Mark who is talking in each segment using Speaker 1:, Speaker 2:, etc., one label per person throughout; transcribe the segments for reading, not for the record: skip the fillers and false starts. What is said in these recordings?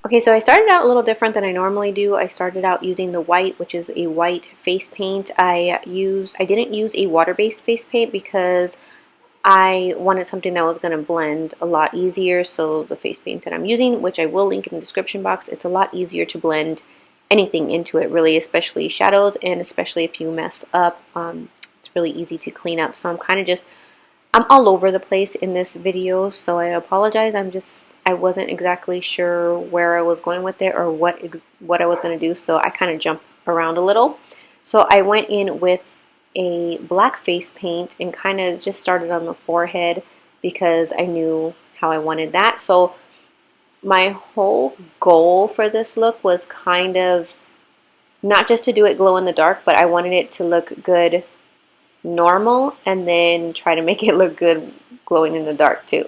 Speaker 1: Okay, so I started out a little different than I normally do. I started out using the white, which is a white face paint. I didn't use a water-based face paint because I wanted something that was going to blend a lot easier. So the face paint that I'm using, which I will link in the description box, it's a lot easier to blend anything into it, really, especially shadows, and especially if you mess up, it's really easy to clean up. So I'm all over the place in this video, so I apologize. I wasn't exactly sure where I was going with it or what I was going to do, so I kind of jumped around a little. So I went in with a black face paint and kind of just started on the forehead because I knew how I wanted that. So my whole goal for this look was kind of not just to do it glow in the dark, but I wanted it to look good normal and then try to make it look good glowing in the dark too,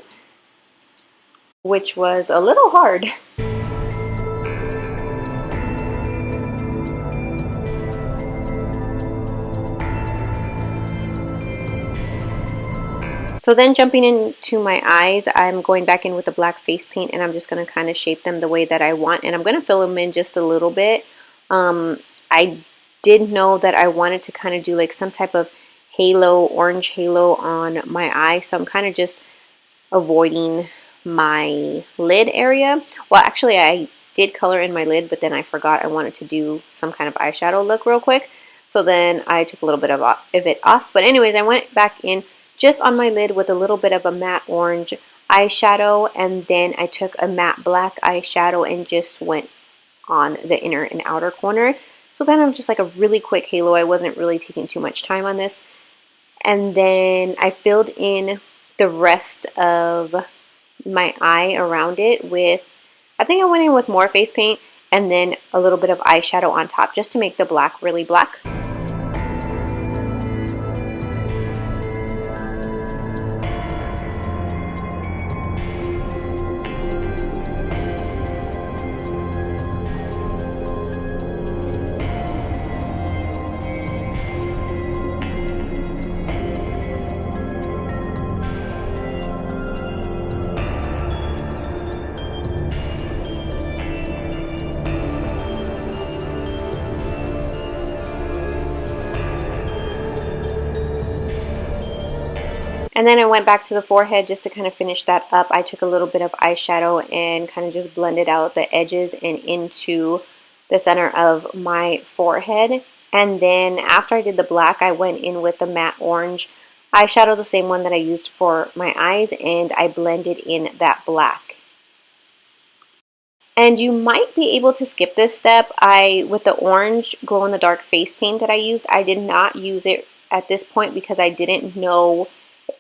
Speaker 1: which was a little hard. So then jumping into my eyes, I'm going back in with the black face paint and I'm just going to kind of shape them the way that I want, and I'm going to fill them in just a little bit. I did know that I wanted to kind of do like some type of halo, orange halo on my eye, so I'm kind of just avoiding my lid area. Well, actually I did color in my lid, but then I forgot I wanted to do some kind of eyeshadow look real quick, so then I took a little bit of it off. But anyways, I went back in just on my lid with a little bit of a matte orange eyeshadow, and then I took a matte black eyeshadow and just went on the inner and outer corner. So kind of just like a really quick halo. I wasn't really taking too much time on this. And then I filled in the rest of my eye around it with, I think I went in with more face paint and then a little bit of eyeshadow on top just to make the black really black. And then I went back to the forehead just to kind of finish that up. I took a little bit of eyeshadow and kind of just blended out the edges and into the center of my forehead. And then after I did the black, I went in with the matte orange eyeshadow, the same one that I used for my eyes, and I blended in that black. And you might be able to skip this step. With the orange glow-in-the-dark face paint that I used, I did not use it at this point because I didn't know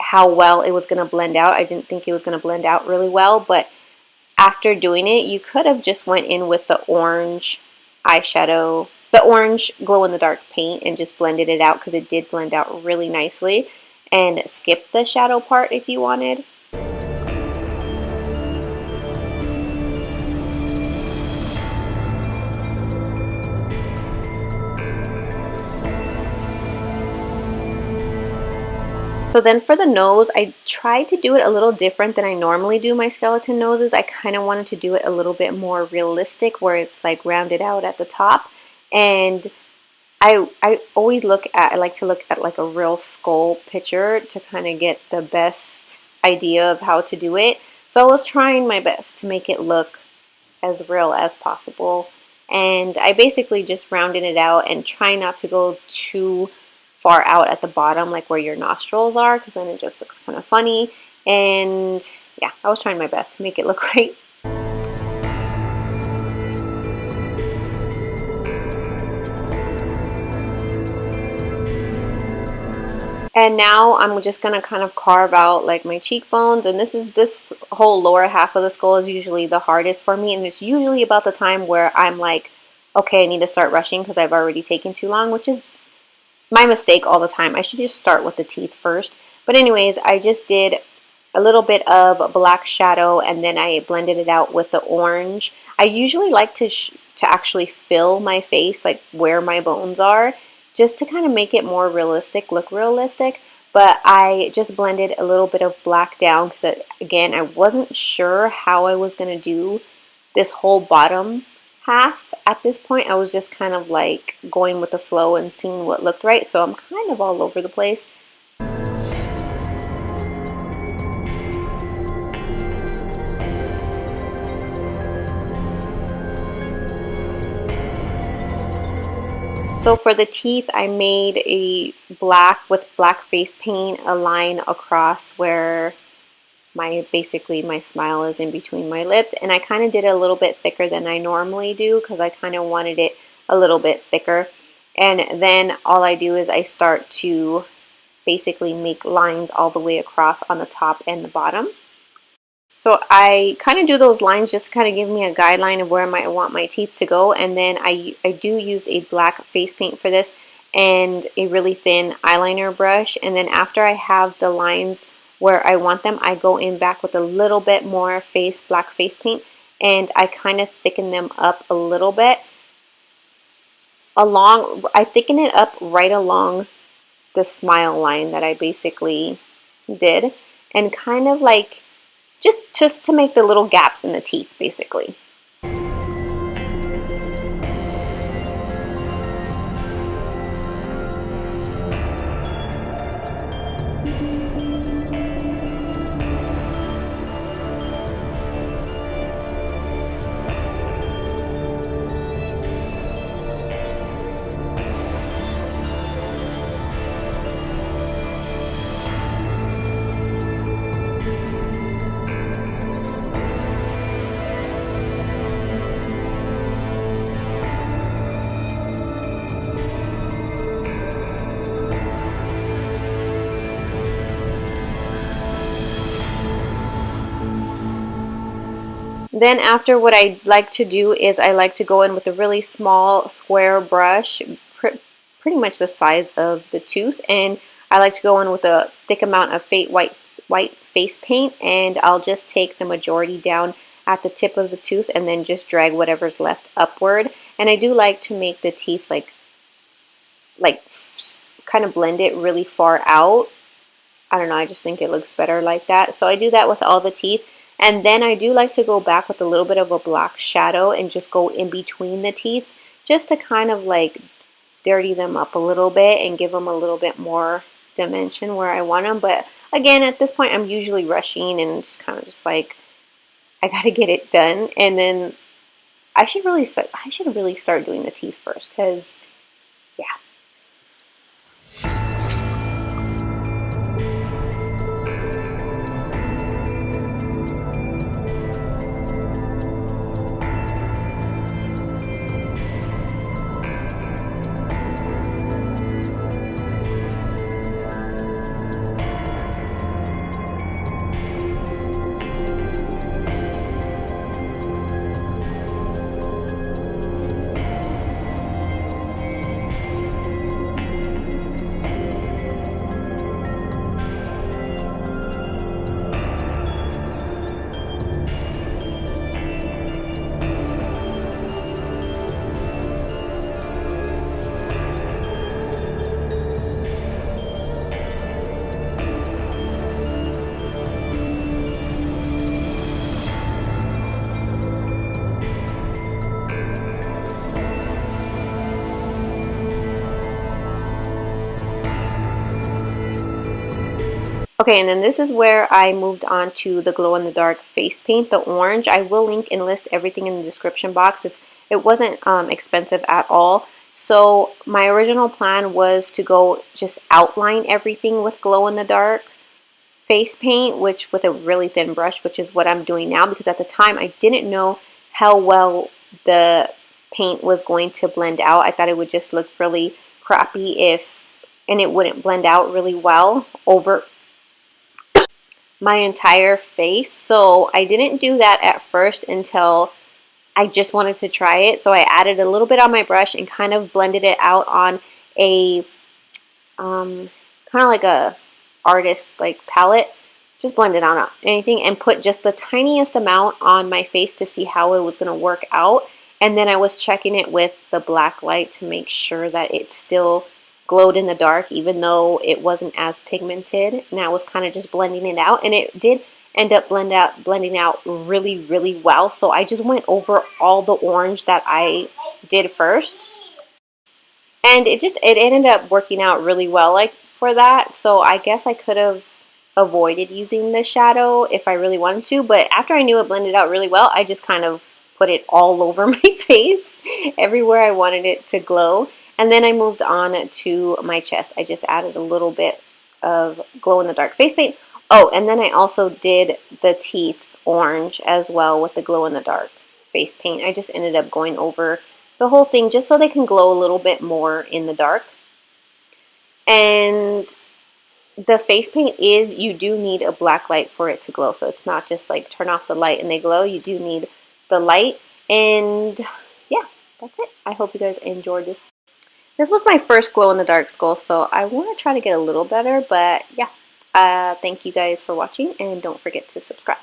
Speaker 1: how well it was going to blend out. I didn't think it was going to blend out really well, but after doing it, you could have just went in with the orange eyeshadow, the orange glow-in-the-dark paint, and just blended it out because it did blend out really nicely, and skip the shadow part if you wanted. So then for the nose, I tried to do it a little different than I normally do my skeleton noses. I kind of wanted to do it a little bit more realistic, where it's like rounded out at the top. And I like to look at like a real skull picture to kind of get the best idea of how to do it. So I was trying my best to make it look as real as possible. And I basically just rounded it out and try not to go too far out at the bottom, like where your nostrils are, because then it just looks kind of funny. And yeah, I was trying my best to make it look right. And now I'm just gonna kind of carve out like my cheekbones, and this whole lower half of the skull is usually the hardest for me, and it's usually about the time where I'm like, okay, I need to start rushing because I've already taken too long, which is my mistake all the time. I should just start with the teeth first. But anyways, I just did a little bit of black shadow and then I blended it out with the orange. I usually like to actually fill my face, like where my bones are, just to kind of make it more realistic, look realistic. But I just blended a little bit of black down because, again, I wasn't sure how I was going to do this whole bottom half at this point. I was just kind of like going with the flow and seeing what looked right, so I'm kind of all over the place. So for the teeth, I made a black with black face paint, a line across where basically my smile is in between my lips, and I kind of did it a little bit thicker than I normally do because I kind of wanted it a little bit thicker. And then all I do is I start to basically make lines all the way across on the top and the bottom. So I kind of do those lines just to kind of give me a guideline of where I want my teeth to go. And then I do use a black face paint for this and a really thin eyeliner brush. And then after I have the lines where I want them, I go in back with a little bit more black face paint, and I kind of thicken them up a little bit. I thicken it up right along the smile line that I basically did, and kind of like just to make the little gaps in the teeth, basically. Then after, what I like to do is I like to go in with a really small square brush, pretty much the size of the tooth, and I like to go in with a thick amount of white face paint, and I'll just take the majority down at the tip of the tooth and then just drag whatever's left upward. And I do like to make the teeth like kind of blend it really far out. I don't know, I just think it looks better like that. So I do that with all the teeth. And then I do like to go back with a little bit of a black shadow and just go in between the teeth just to kind of like dirty them up a little bit and give them a little bit more dimension where I want them. But again, at this point, I'm usually rushing and just kind of just like, I gotta get it done. And then I should really start doing the teeth first, because yeah. Okay, and then this is where I moved on to the glow-in-the-dark face paint, the orange. I will link and list everything in the description box. It wasn't expensive at all. So my original plan was to go just outline everything with glow-in-the-dark face paint, which with a really thin brush, which is what I'm doing now, because at the time I didn't know how well the paint was going to blend out. I thought it would just look really crappy and it wouldn't blend out really well over my entire face. So I didn't do that at first until I just wanted to try it. So I added a little bit on my brush and kind of blended it out on a kind of like a artist like palette. Just blend it on anything and put just the tiniest amount on my face to see how it was going to work out. And then I was checking it with the black light to make sure that it still glowed in the dark, even though it wasn't as pigmented. And I was kind of just blending it out, and it did end up blending out really, really well. So I just went over all the orange that I did first. And it ended up working out really well like for that. So I guess I could have avoided using the shadow if I really wanted to, but after I knew it blended out really well, I just kind of put it all over my face, everywhere I wanted it to glow. And then I moved on to my chest. I just added a little bit of glow in the dark face paint. Oh, and then I also did the teeth orange as well with the glow in the dark face paint. I just ended up going over the whole thing just so they can glow a little bit more in the dark. And the face paint is, you do need a black light for it to glow. So it's not just like turn off the light and they glow. You do need the light. And yeah, that's it. I hope you guys enjoyed this. This was my first glow in the dark skull, so I want to try to get a little better. But yeah, thank you guys for watching, and don't forget to subscribe.